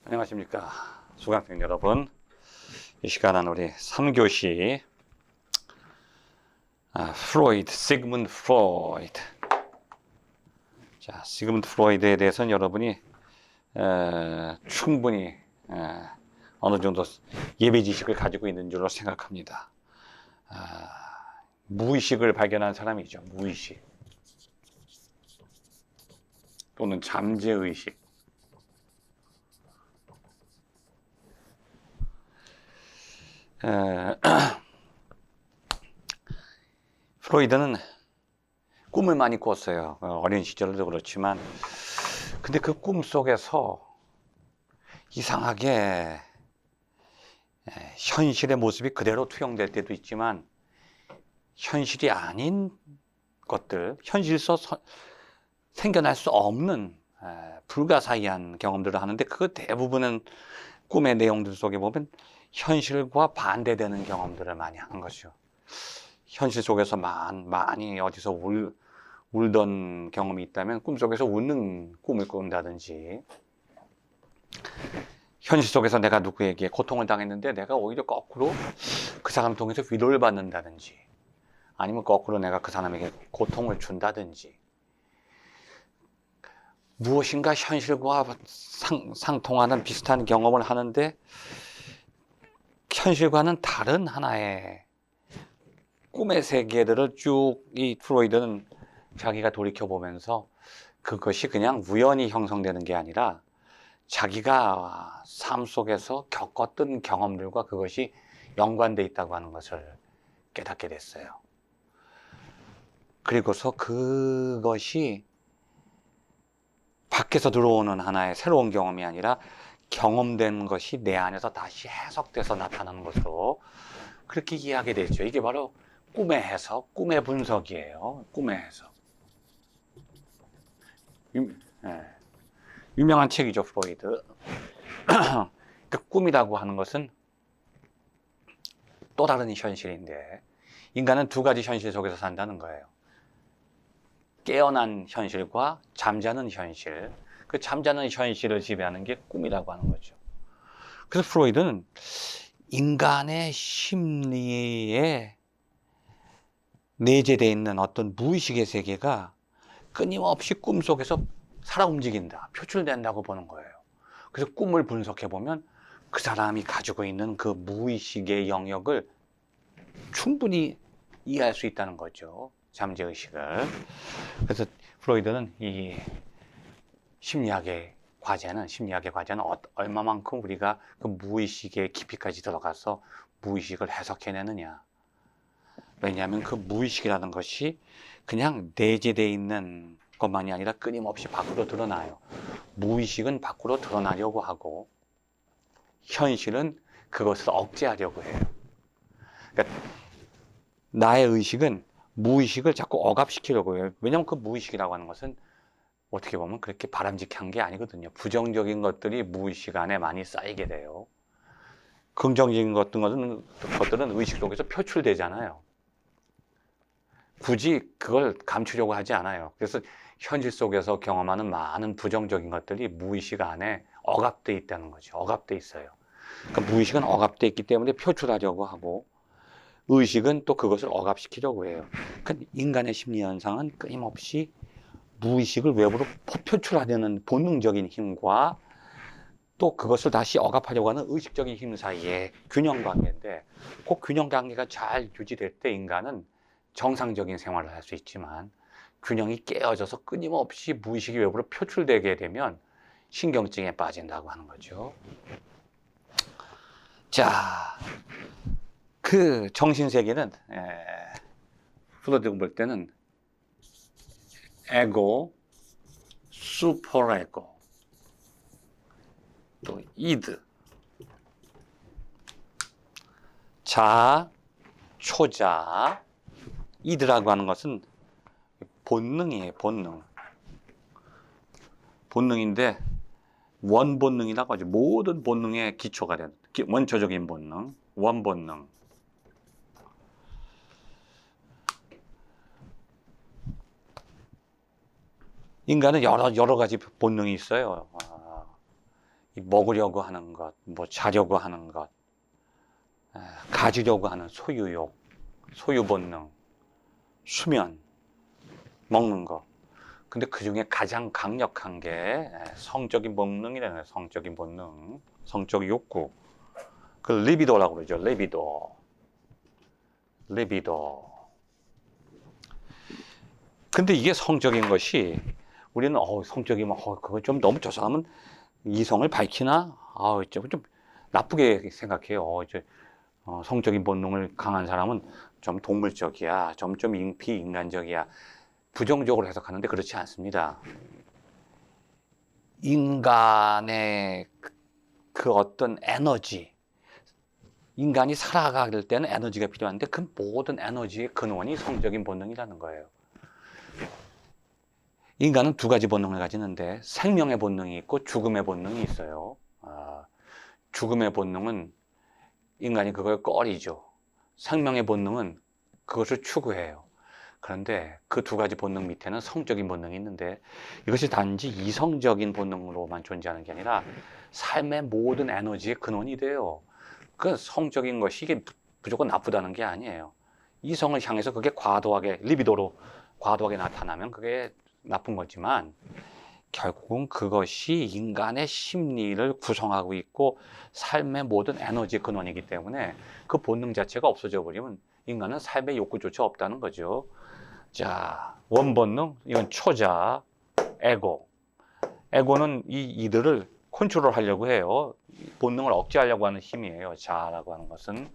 안녕하십니까 수강생 여러분. 이 시간은 우리 3교시 프로이드, 시그문드 프로이드. 자, 시그문드 프로이드에 대해서는 여러분이 충분히 어느 정도 예비 지식을 가지고 있는 줄로 생각합니다. 무의식을 발견한 사람이죠. 무의식 또는 잠재의식. 프로이드는 꿈을 많이 꿨어요. 어린 시절도 그렇지만, 근데 그 꿈 속에서 이상하게 현실의 모습이 그대로 투영될 때도 있지만, 현실이 아닌 것들, 현실에서 생겨날 수 없는 불가사의한 경험들을 하는데, 그 대부분은 꿈의 내용들 속에 보면 현실과 반대되는 경험들을 많이 하는 것이죠. 현실 속에서 많이 어디서 울던 경험이 있다면 꿈속에서 웃는 꿈을 꾼다든지, 현실 속에서 내가 누구에게 고통을 당했는데 내가 오히려 거꾸로 그 사람을 통해서 위로를 받는다든지, 아니면 거꾸로 내가 그 사람에게 고통을 준다든지, 무엇인가 현실과 상통하는 비슷한 경험을 하는데 현실과는 다른 하나의 꿈의 세계들을 쭉 이 프로이드는 자기가 돌이켜보면서 그것이 그냥 우연히 형성되는 게 아니라 자기가 삶 속에서 겪었던 경험들과 그것이 연관되어 있다고 하는 것을 깨닫게 됐어요. 그리고서 그것이 밖에서 들어오는 하나의 새로운 경험이 아니라 경험된 것이 내 안에서 다시 해석돼서 나타나는 것으로 그렇게 이해하게 됐죠. 이게 바로 꿈의 해석, 꿈의 분석이에요. 꿈의 해석. 유명한 책이죠, 프로이드. 그 꿈이라고 하는 것은 또 다른 현실인데, 인간은 두 가지 현실 속에서 산다는 거예요. 깨어난 현실과 잠자는 현실. 그 잠자는 현실을 지배하는 게 꿈이라고 하는 거죠. 그래서 프로이드는 인간의 심리에 내재되어 있는 어떤 무의식의 세계가 끊임없이 꿈속에서 살아 움직인다, 표출된다고 보는 거예요. 그래서 꿈을 분석해 보면 그 사람이 가지고 있는 그 무의식의 영역을 충분히 이해할 수 있다는 거죠. 잠재의식을. 그래서 프로이드는 이 심리학의 과제는 얼마만큼 우리가 그 무의식의 깊이까지 들어가서 무의식을 해석해내느냐. 왜냐하면 그 무의식이라는 것이 그냥 내재되어 있는 것만이 아니라 끊임없이 밖으로 드러나요. 무의식은 밖으로 드러나려고 하고 현실은 그것을 억제하려고 해요. 그러니까 나의 의식은 무의식을 자꾸 억압시키려고 해요. 왜냐하면 그 무의식이라고 하는 것은 어떻게 보면 그렇게 바람직한 게 아니거든요. 부정적인 것들이 무의식 안에 많이 쌓이게 돼요. 긍정적인 것들은 의식 속에서 표출되잖아요. 굳이 그걸 감추려고 하지 않아요. 그래서 현실 속에서 경험하는 많은 부정적인 것들이 무의식 안에 억압돼 있다는 거죠. 억압돼 있어요. 그러니까 무의식은 억압돼 있기 때문에 표출하려고 하고, 의식은 또 그것을 억압시키려고 해요. 그러니까 인간의 심리 현상은 끊임없이 무의식을 외부로 표출하려는 본능적인 힘과 또 그것을 다시 억압하려고 하는 의식적인 힘 사이의 균형 관계인데, 그 균형 관계가 잘 유지될 때 인간은 정상적인 생활을 할 수 있지만, 균형이 깨어져서 끊임없이 무의식이 외부로 표출되게 되면 신경증에 빠진다고 하는 거죠. 자, 그 정신세계는 프로이드가 볼 때는 에고, 슈퍼에고, 또 이드, 자, 초자. 이드라고 하는 것은 본능이에요. 본능인데 원본능이라고 하죠. 모든 본능의 기초가 되는 원초적인 본능, 원본능. 인간은 여러 가지 본능이 있어요. 먹으려고 하는 것, 뭐 자려고 하는 것, 가지려고 하는 소유욕, 소유본능, 수면, 먹는 것. 근데 그 중에 가장 강력한 게 성적인 본능이라는 거예요. 성적인 본능, 성적 욕구. 그 리비도라고 그러죠. 리비도. 근데 이게 성적인 것이 우리는 성적이면 그거 좀 너무 저 사람은 이성을 밝히나? 좀 나쁘게 생각해요. 성적인 본능을 강한 사람은 좀 동물적이야, 좀 비인간적이야. 부정적으로 해석하는데 그렇지 않습니다. 인간의 그 어떤 에너지, 인간이 살아갈 때는 에너지가 필요한데 그 모든 에너지의 근원이 성적인 본능이라는 거예요. 인간은 두 가지 본능을 가지는데 생명의 본능이 있고 죽음의 본능이 있어요. 죽음의 본능은 인간이 그걸 꺼리죠. 생명의 본능은 그것을 추구해요. 그런데 그 두 가지 본능 밑에는 성적인 본능이 있는데 이것이 단지 이성적인 본능으로만 존재하는 게 아니라 삶의 모든 에너지의 근원이 돼요. 그 성적인 것이 이게 무조건 나쁘다는 게 아니에요. 이성을 향해서 그게 과도하게 리비도로 과도하게 나타나면 그게 나쁜 거지만 결국은 그것이 인간의 심리를 구성하고 있고 삶의 모든 에너지의 근원이기 때문에 그 본능 자체가 없어져 버리면 인간은 삶의 욕구조차 없다는 거죠. 자, 원본능, 이건 초자, 에고. 에고는 이들을 컨트롤하려고 해요. 본능을 억제하려고 하는 힘이에요. 자아라고 하는 것은.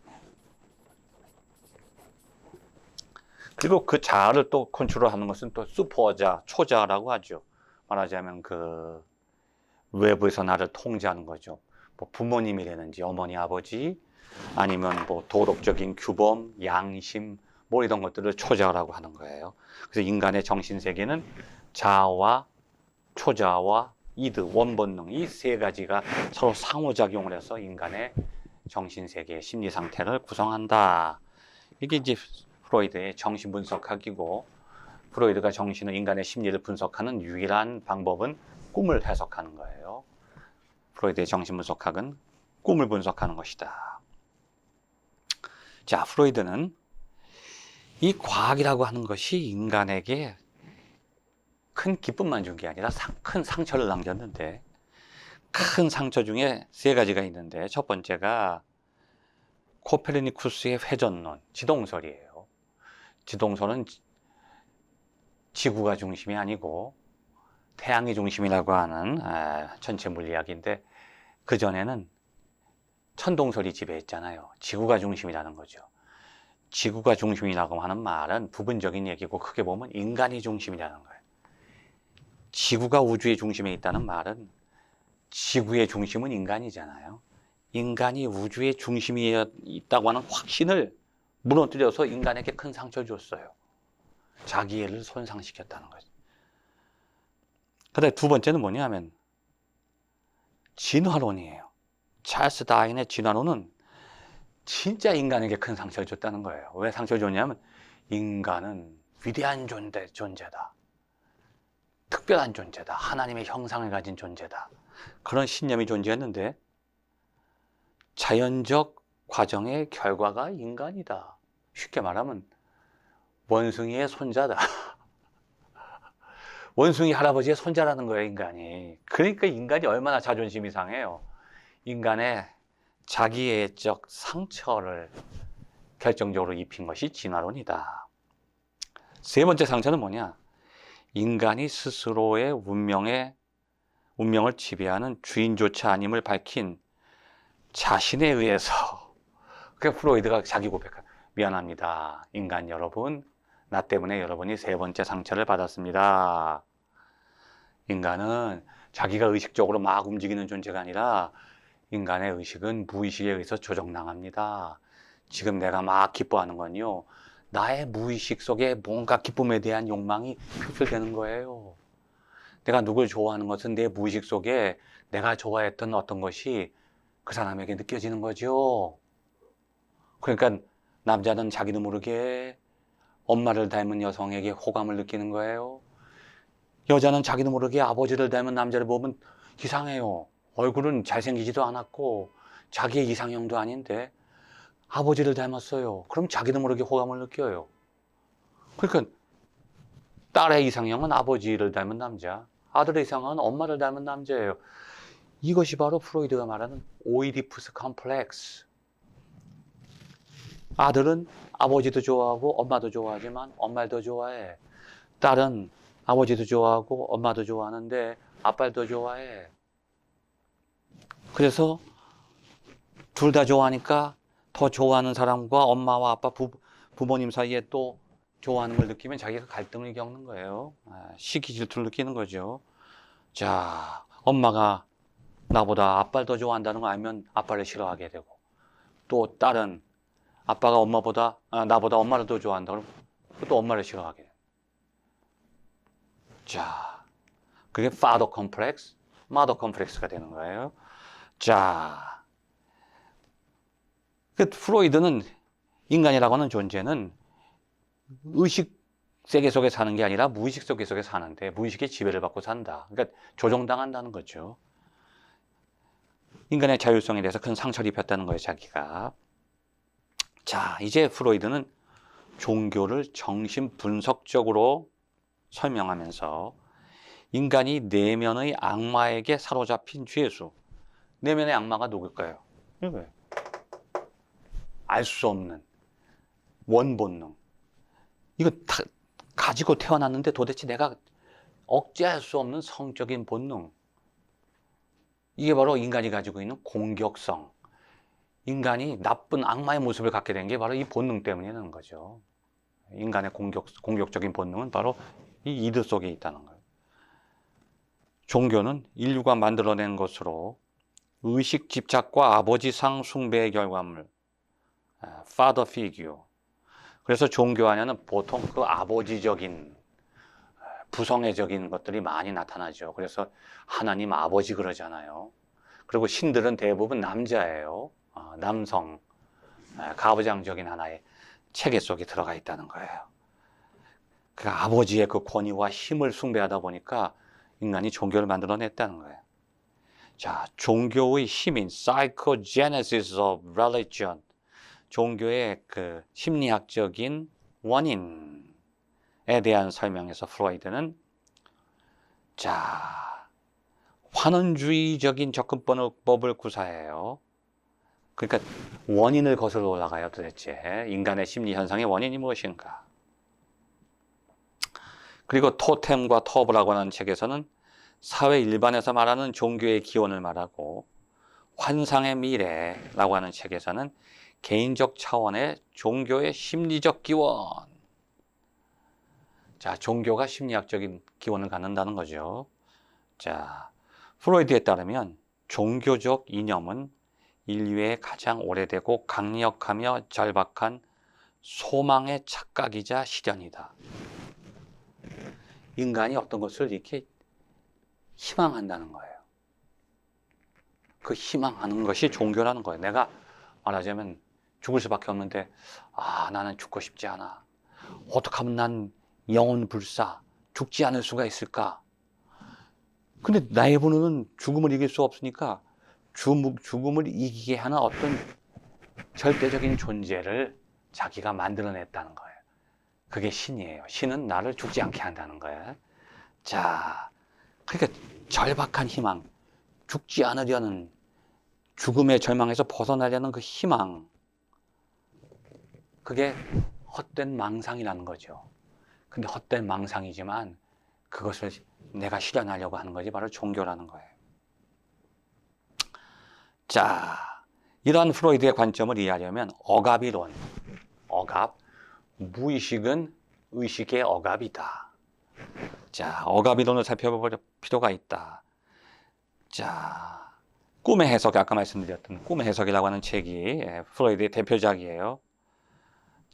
그리고 그 자아를 또 컨트롤하는 것은 또 슈퍼자, 초자라고 하죠. 말하자면 그 외부에서 나를 통제하는 거죠. 뭐 부모님이라든지 어머니, 아버지, 아니면 뭐 도덕적인 규범, 양심, 뭐 이런 것들을 초자라고 하는 거예요. 그래서 인간의 정신세계는 자아와 초자아와 이드, 원본능 이 세 가지가 서로 상호작용을 해서 인간의 정신세계의 심리 상태를 구성한다. 이게 이제 프로이드의 정신분석학이고, 프로이드가 인간의 심리를 분석하는 유일한 방법은 꿈을 해석하는 거예요. 프로이드의 정신분석학은 꿈을 분석하는 것이다. 자, 프로이드는 이 과학이라고 하는 것이 인간에게 큰 기쁨만 준 게 아니라 큰 상처를 남겼는데, 큰 상처 중에 세 가지가 있는데 첫 번째가 코페르니쿠스의 회전론, 지동설이에요. 지동설은 지구가 중심이 아니고 태양이 중심이라고 하는 전체 물리학인데 그전에는 천동설이 지배했잖아요. 지구가 중심이라는 거죠. 지구가 중심이라고 하는 말은 부분적인 얘기고 크게 보면 인간이 중심이라는 거예요. 지구가 우주의 중심에 있다는 말은 지구의 중심은 인간이잖아요. 인간이 우주의 중심에 있다고 하는 확신을 무너뜨려서 인간에게 큰 상처를 줬어요. 자기애를 손상시켰다는 거죠. 그다음에 두 번째는 뭐냐면 진화론이에요. 찰스 다윈의 진화론은 진짜 인간에게 큰 상처를 줬다는 거예요. 왜 상처를 줬냐면 인간은 위대한 존재다. 특별한 존재다. 하나님의 형상을 가진 존재다. 그런 신념이 존재했는데 자연적 과정의 결과가 인간이다. 쉽게 말하면 원숭이의 손자다. 원숭이 할아버지의 손자라는 거예요, 인간이. 그러니까 인간이 얼마나 자존심이 상해요. 인간의 자기애적 상처를 결정적으로 입힌 것이 진화론이다. 세 번째 상처는 뭐냐? 인간이 스스로의 운명을 지배하는 주인조차 아님을 밝힌 자신에 의해서. 그러니까 프로이드가 자기 고백한 미안합니다. 인간 여러분, 나 때문에 여러분이 세 번째 상처를 받았습니다. 인간은 자기가 의식적으로 막 움직이는 존재가 아니라 인간의 의식은 무의식에 의해서 조정당합니다. 지금 내가 막 기뻐하는 건요, 나의 무의식 속에 뭔가 기쁨에 대한 욕망이 표출되는 거예요. 내가 누굴 좋아하는 것은 내 무의식 속에 내가 좋아했던 어떤 것이 그 사람에게 느껴지는 거죠. 그러니까 남자는 자기도 모르게 엄마를 닮은 여성에게 호감을 느끼는 거예요. 여자는 자기도 모르게 아버지를 닮은 남자를 보면 이상해요. 얼굴은 잘생기지도 않았고 자기의 이상형도 아닌데 아버지를 닮았어요. 그럼 자기도 모르게 호감을 느껴요. 그러니까 딸의 이상형은 아버지를 닮은 남자, 아들의 이상형은 엄마를 닮은 남자예요. 이것이 바로 프로이드가 말하는 오이디푸스 컴플렉스. 아들은 아버지도 좋아하고 엄마도 좋아하지만 엄마를 더 좋아해. 딸은 아버지도 좋아하고 엄마도 좋아하는데 아빠를 더 좋아해. 그래서 둘 다 좋아하니까 더 좋아하는 사람과 엄마와 아빠, 부모님 사이에 또 좋아하는 걸 느끼면 자기가 갈등을 겪는 거예요. 시기 질투를 느끼는 거죠. 자, 엄마가 나보다 아빠를 더 좋아한다는 거 알면 아빠를 싫어하게 되고, 또 딸은 아빠가 나보다 엄마를 더 좋아한다 그러면 또 엄마를 싫어하게 돼요. 자, 그게 father complex, mother complex가 되는 거예요. 자, 프로이드는 인간이라고 하는 존재는 의식 세계 속에 사는 게 아니라 무의식 세계 속에 사는데 무의식의 지배를 받고 산다. 그러니까 조종당한다는 거죠. 인간의 자율성에 대해서 큰 상처를 입혔다는 거예요, 자기가. 자, 이제 프로이드는 종교를 정신 분석적으로 설명하면서 인간이 내면의 악마에게 사로잡힌 죄수. 내면의 악마가 누굴까요? 알 수 없는 원본능. 이거 다 가지고 태어났는데 도대체 내가 억제할 수 없는 성적인 본능. 이게 바로 인간이 가지고 있는 공격성. 인간이 나쁜 악마의 모습을 갖게 된 게 바로 이 본능 때문이라는 거죠. 인간의 공격적인 본능은 바로 이 이드 속에 있다는 거예요. 종교는 인류가 만들어낸 것으로 의식 집착과 아버지상 숭배의 결과물, father figure. 그래서 종교 안에는 보통 그 아버지적인, 부성애적인 것들이 많이 나타나죠. 그래서 하나님 아버지 그러잖아요. 그리고 신들은 대부분 남자예요. 남성, 가부장적인 하나의 체계 속에 들어가 있다는 거예요. 그 아버지의 그 권위와 힘을 숭배하다 보니까 인간이 종교를 만들어냈다는 거예요. 자, 종교의 힘인 psychogenesis of religion. 종교의 그 심리학적인 원인에 대한 설명에서 프로이드는 자, 환원주의적인 접근법을 구사해요. 그러니까 원인을 거슬러 올라가요. 도대체 인간의 심리 현상의 원인이 무엇인가. 그리고 토템과 터브라고 하는 책에서는 사회 일반에서 말하는 종교의 기원을 말하고 환상의 미래라고 하는 책에서는 개인적 차원의 종교의 심리적 기원. 자, 종교가 심리학적인 기원을 갖는다는 거죠. 자, 프로이드에 따르면 종교적 이념은 인류의 가장 오래되고 강력하며 절박한 소망의 착각이자 실현이다. 인간이 어떤 것을 이렇게 희망한다는 거예요. 그 희망하는 것이 종교라는 거예요. 내가 말하자면 죽을 수밖에 없는데 나는 죽고 싶지 않아. 어떻게 하면 난 영혼 불사 죽지 않을 수가 있을까? 근데 나의 본능은 죽음을 이길 수 없으니까 죽음을 이기게 하는 어떤 절대적인 존재를 자기가 만들어냈다는 거예요. 그게 신이에요. 신은 나를 죽지 않게 한다는 거예요. 자, 그러니까 절박한 희망, 죽지 않으려는, 죽음의 절망에서 벗어나려는 그 희망, 그게 헛된 망상이라는 거죠. 근데 헛된 망상이지만 그것을 내가 실현하려고 하는 것이 바로 종교라는 거예요. 자, 이러한 프로이드의 관점을 이해하려면 억압이론, 억압, 무의식은 의식의 억압이다. 자, 억압이론을 살펴볼 필요가 있다. 자, 꿈의 해석, 아까 말씀드렸던 꿈의 해석이라고 하는 책이 프로이드의 대표작이에요.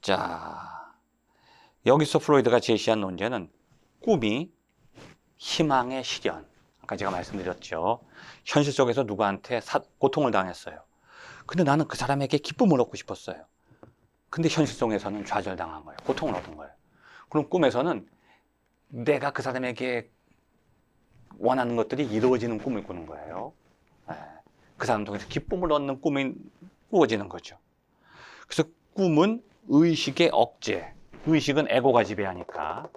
자, 여기서 프로이드가 제시한 논제는 꿈이 희망의 실현. 아까 제가 말씀드렸죠. 현실 속에서 누구한테 고통을 당했어요. 근데 나는 그 사람에게 기쁨을 얻고 싶었어요. 근데 현실 속에서는 좌절당한 거예요. 고통을 얻은 거예요. 그럼 꿈에서는 내가 그 사람에게 원하는 것들이 이루어지는 꿈을 꾸는 거예요. 네. 사람 통해서 기쁨을 얻는 꿈이 꾸어지는 거죠. 그래서 꿈은 의식의 억제. 의식은 에고가 지배하니까.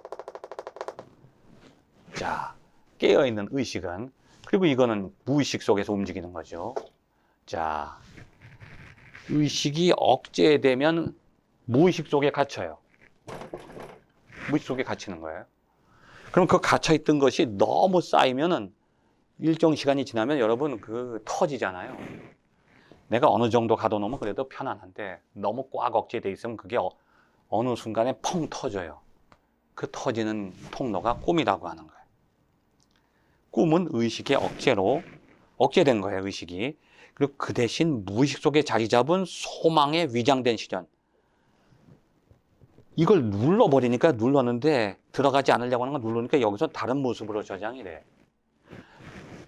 자, 깨어있는 의식은, 그리고 이거는 무의식 속에서 움직이는 거죠. 자, 의식이 억제되면 무의식 속에 갇혀요. 무의식 속에 갇히는 거예요. 그럼 그 갇혀있던 것이 너무 쌓이면은 일정 시간이 지나면 여러분 그 터지잖아요. 내가 어느 정도 가둬놓으면 그래도 편안한데 너무 꽉 억제돼 있으면 그게 어느 순간에 펑 터져요. 그 터지는 통로가 꿈이라고 하는 거예요. 꿈은 의식의 억제된 거예요, 의식이. 그리고 그 대신 무의식 속에 자리 잡은 소망의 위장된 실현. 이걸 눌러버리니까 눌렀는데 들어가지 않으려고 하는 건 누르니까 여기서 다른 모습으로 저장이 돼.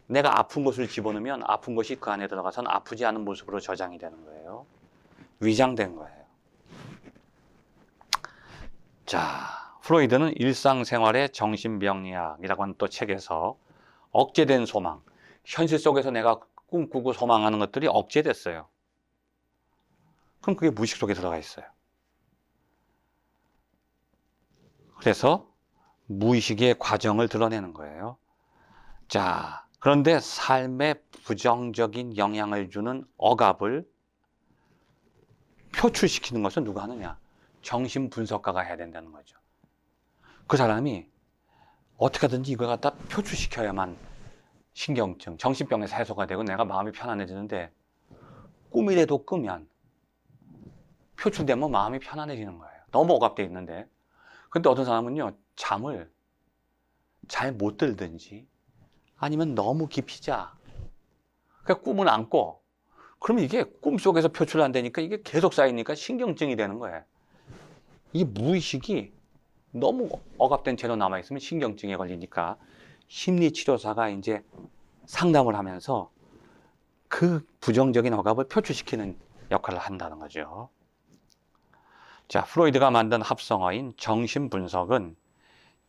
내가 아픈 것을 집어넣으면 아픈 것이 그 안에 들어가서는 아프지 않은 모습으로 저장이 되는 거예요. 위장된 거예요. 자, 프로이드는 일상생활의 정신병리학이라고 하는 또 책에서 억제된 소망, 현실 속에서 내가 꿈꾸고 소망하는 것들이 억제됐어요. 그럼 그게 무의식 속에 들어가 있어요. 그래서 무의식의 과정을 드러내는 거예요. 자, 그런데 삶에 부정적인 영향을 주는 억압을 표출시키는 것은 누가 하느냐? 정신분석가가 해야 된다는 거죠. 그 사람이 어떻게 하든지 이걸 갖다 표출시켜야만 신경증, 정신병에서 해소가 되고 내가 마음이 편안해지는데 꿈이라도 꾸면 표출되면 마음이 편안해지는 거예요. 너무 억압되어 있는데. 근데 어떤 사람은요, 잠을 잘 못 들든지 아니면 너무 깊이 자. 그러니까 꿈을 안 꿔. 그러면 이게 꿈속에서 표출 안 되니까 이게 계속 쌓이니까 신경증이 되는 거예요. 이 무의식이 너무 억압된 채로 남아있으면 신경증에 걸리니까 심리치료사가 이제 상담을 하면서 그 부정적인 억압을 표출시키는 역할을 한다는 거죠. 자, 프로이드가 만든 합성어인 정신분석은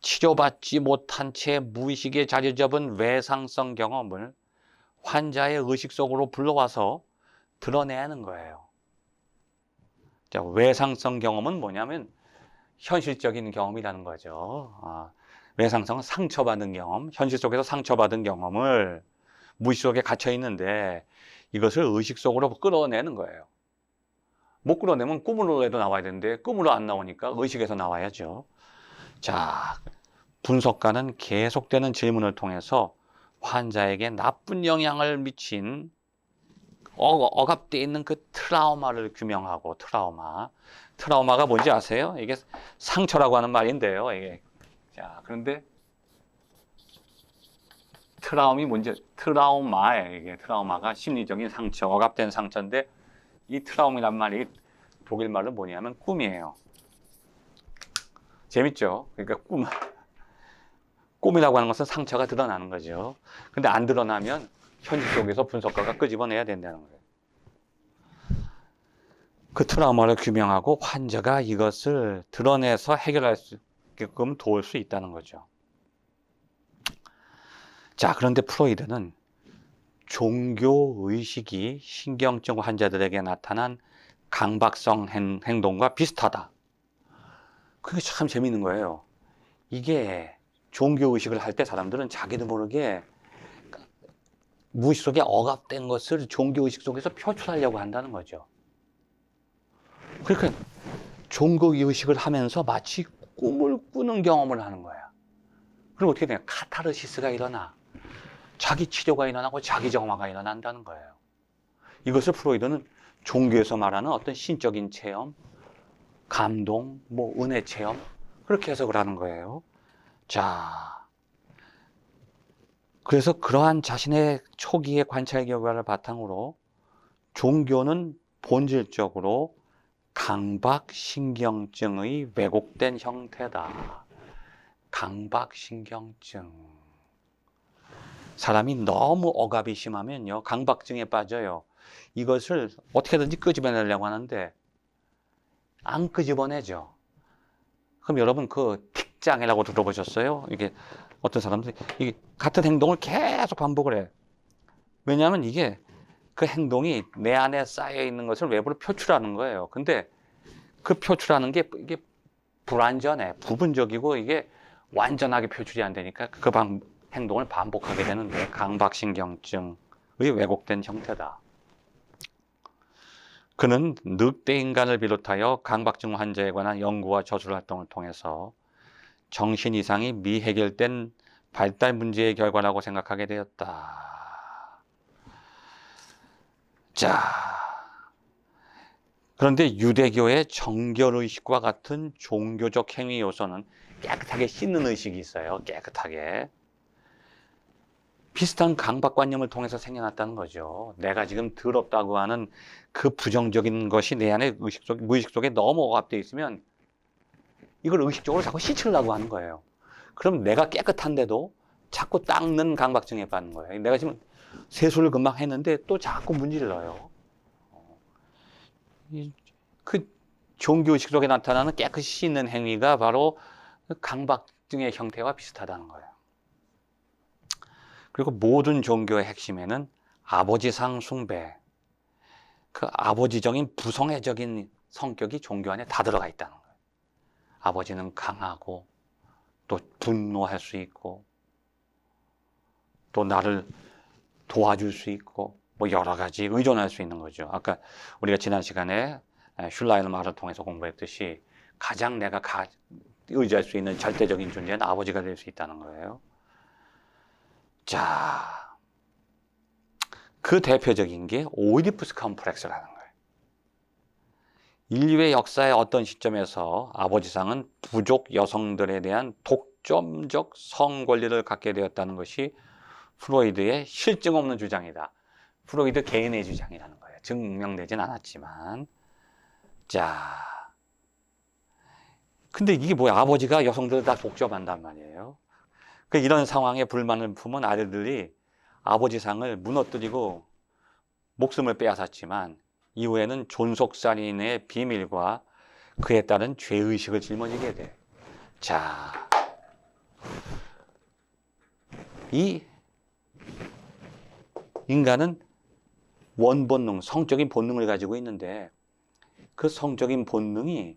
치료받지 못한 채 무의식에 자리 잡은 외상성 경험을 환자의 의식 속으로 불러와서 드러내는 거예요. 자, 외상성 경험은 뭐냐면 현실적인 경험이라는 거죠. 외상성은 상처받은 경험, 현실 속에서 상처받은 경험을 무의식 속에 갇혀 있는데 이것을 의식 속으로 끌어내는 거예요. 못 끌어내면 꿈으로라도 나와야 되는데 꿈으로 안 나오니까 의식에서 나와야죠. 자, 분석가는 계속되는 질문을 통해서 환자에게 나쁜 영향을 미친 억압되어 있는 그 트라우마를 규명하고, 트라우마가 뭔지 아세요? 이게 상처라고 하는 말인데요. 이게. 자, 그런데 트라움이 뭔지, 트라우마예요. 이게 트라우마가 심리적인 상처, 억압된 상처인데 이 트라움이란 말이 독일 말로 뭐냐면 꿈이에요. 재밌죠? 그러니까 꿈이라고 하는 것은 상처가 드러나는 거죠. 근데 안 드러나면 현실 속에서 분석가가 끄집어내야 된다는 거예요. 그 트라우마를 규명하고 환자가 이것을 드러내서 해결할 수 있게끔 도울 수 있다는 거죠. 자, 그런데 프로이드는 종교의식이 신경증 환자들에게 나타난 강박성 행동과 비슷하다. 그게 참 재밌는 거예요. 이게 종교의식을 할 때 사람들은 자기도 모르게 무의식 속에 억압된 것을 종교의식 속에서 표출하려고 한다는 거죠. 그러니까 종교의식을 하면서 마치 꿈을 꾸는 경험을 하는 거야. 그럼 어떻게 돼요? 카타르시스가 일어나. 자기 치료가 일어나고 자기 정화가 일어난다는 거예요. 이것을 프로이드는 종교에서 말하는 어떤 신적인 체험, 감동, 은혜 체험, 그렇게 해석을 하는 거예요. 자, 그래서 그러한 자신의 초기의 관찰 결과를 바탕으로 종교는 본질적으로 강박신경증의 왜곡된 형태다. 강박신경증. 사람이 너무 억압이 심하면요, 강박증에 빠져요. 이것을 어떻게든지 끄집어내려고 하는데 안 끄집어내죠. 그럼 여러분 그 틱장애라고 들어보셨어요? 이게 어떤 사람들이 이게 같은 행동을 계속 반복을 해. 왜냐하면 이게 그 행동이 내 안에 쌓여 있는 것을 외부로 표출하는 거예요. 근데 그 표출하는 게 이게 불완전해, 부분적이고 이게 완전하게 표출이 안 되니까 그 행동을 반복하게 되는데 강박신경증의 왜곡된 형태다. 그는 늑대 인간을 비롯하여 강박증 환자에 관한 연구와 저술 활동을 통해서 정신 이상이 미해결된 발달 문제의 결과라고 생각하게 되었다. 자, 그런데 유대교의 정결의식과 같은 종교적 행위 요소는 깨끗하게 씻는 의식이 있어요. 깨끗하게. 비슷한 강박관념을 통해서 생겨났다는 거죠. 내가 지금 더럽다고 하는 그 부정적인 것이 내 안에 무의식 속에 너무 억압되어 있으면 이걸 의식적으로 자꾸 씻으려고 하는 거예요. 그럼 내가 깨끗한데도 자꾸 닦는 강박증에 빠지는 거예요. 내가 지금 세수를 금방 했는데 또 자꾸 문질러요. 그 종교의식 속에 나타나는 깨끗이 씻는 행위가 바로 강박증의 형태와 비슷하다는 거예요. 그리고 모든 종교의 핵심에는 아버지상 숭배, 그 아버지적인 부성애적인 성격이 종교 안에 다 들어가 있다는 거예요. 아버지는 강하고 또 분노할 수 있고 또 나를 도와줄 수 있고 뭐 여러 가지 의존할 수 있는 거죠. 아까 우리가 지난 시간에 슐라이너 말을 통해서 공부했듯이 가장 내가 의지할 수 있는 절대적인 존재는 아버지가 될 수 있다는 거예요. 자, 그 대표적인 게 오이디푸스 컴플렉스라는 거예요. 인류의 역사의 어떤 시점에서 아버지상은 부족 여성들에 대한 독점적 성 권리를 갖게 되었다는 것이 프로이드의 실증 없는 주장이다. 프로이드 개인의 주장이라는 거예요. 증명되진 않았지만. 자, 근데 이게 뭐야? 아버지가 여성들을 다 독점한단 말이에요. 이런 상황에 불만을 품은 아들들이 아버지상을 무너뜨리고 목숨을 빼앗았지만 이후에는 존속살인의 비밀과 그에 따른 죄의식을 짊어지게 돼. 자, 이 인간은 원본능, 성적인 본능을 가지고 있는데 그 성적인 본능이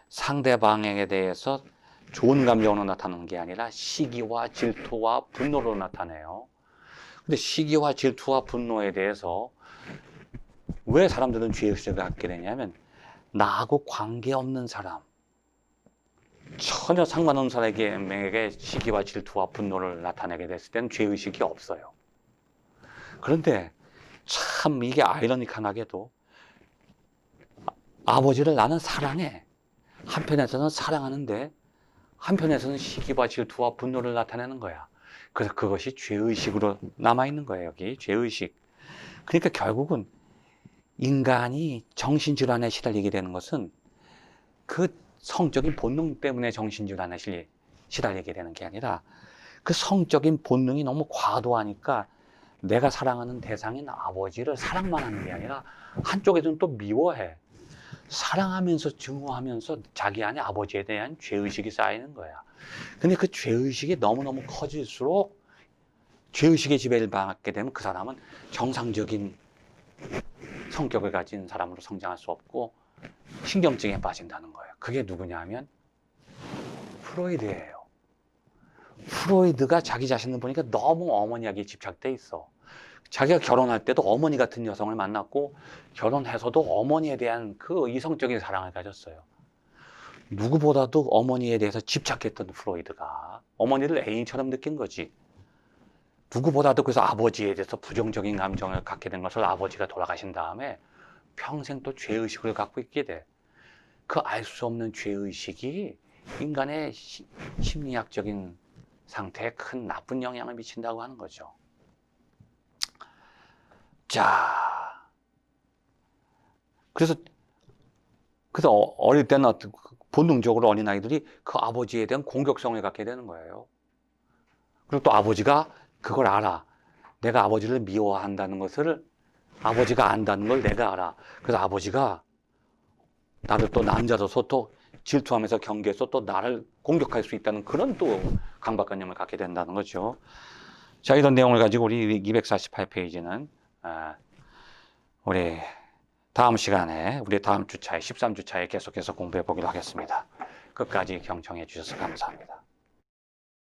상대방에 대해서 좋은 감정으로 나타나는 게 아니라 시기와 질투와 분노로 나타내요. 근데 시기와 질투와 분노에 대해서 왜 사람들은 죄의식을 갖게 되냐면 나하고 관계없는 사람, 전혀 상관없는 사람에게 시기와 질투와 분노를 나타내게 됐을 때는 죄의식이 없어요. 그런데 참 이게 아이러니컬하게도 아버지를 나는 사랑해. 한편에서는 사랑하는데 한편에서는 시기와 질투와 분노를 나타내는 거야. 그래서 그것이 죄의식으로 남아있는 거예요. 여기 죄의식. 그러니까 결국은 인간이 정신질환에 시달리게 되는 것은 그 성적인 본능 때문에 정신질환에 시달리게 되는 게 아니라 그 성적인 본능이 너무 과도하니까 내가 사랑하는 대상인 아버지를 사랑만 하는 게 아니라 한쪽에서는 또 미워해. 사랑하면서 증오하면서 자기 안에 아버지에 대한 죄의식이 쌓이는 거야. 근데 그 죄의식이 너무너무 커질수록 죄의식의 지배를 받게 되면 그 사람은 정상적인 성격을 가진 사람으로 성장할 수 없고 신경증에 빠진다는 거예요. 그게 누구냐 하면 프로이드예요. 프로이드가 자기 자신을 보니까 너무 어머니에게 집착돼 있어. 자기가 결혼할 때도 어머니 같은 여성을 만났고 결혼해서도 어머니에 대한 그 이성적인 사랑을 가졌어요. 누구보다도 어머니에 대해서 집착했던 프로이드가 어머니를 애인처럼 느낀 거지. 누구보다도 그래서 아버지에 대해서 부정적인 감정을 갖게 된 것을 아버지가 돌아가신 다음에 평생 또 죄의식을 갖고 있게 돼. 그 알 수 없는 죄의식이 인간의 심리학적인 상태에 큰 나쁜 영향을 미친다고 하는 거죠. 자, 그래서 어릴 때는 본능적으로 어린아이들이 그 아버지에 대한 공격성을 갖게 되는 거예요. 그리고 또 아버지가 그걸 알아. 내가 아버지를 미워한다는 것을 아버지가 안다는 걸 내가 알아. 그래서 아버지가 나를 또 남자로서 또 질투하면서 경계해서 또 나를 공격할 수 있다는 그런 또 강박관념을 갖게 된다는 거죠. 자, 이런 내용을 가지고 우리 248페이지는 우리 다음 시간에, 우리 다음 주차에, 13주차에 계속해서 공부해 보기로 하겠습니다. 끝까지 경청해 주셔서 감사합니다.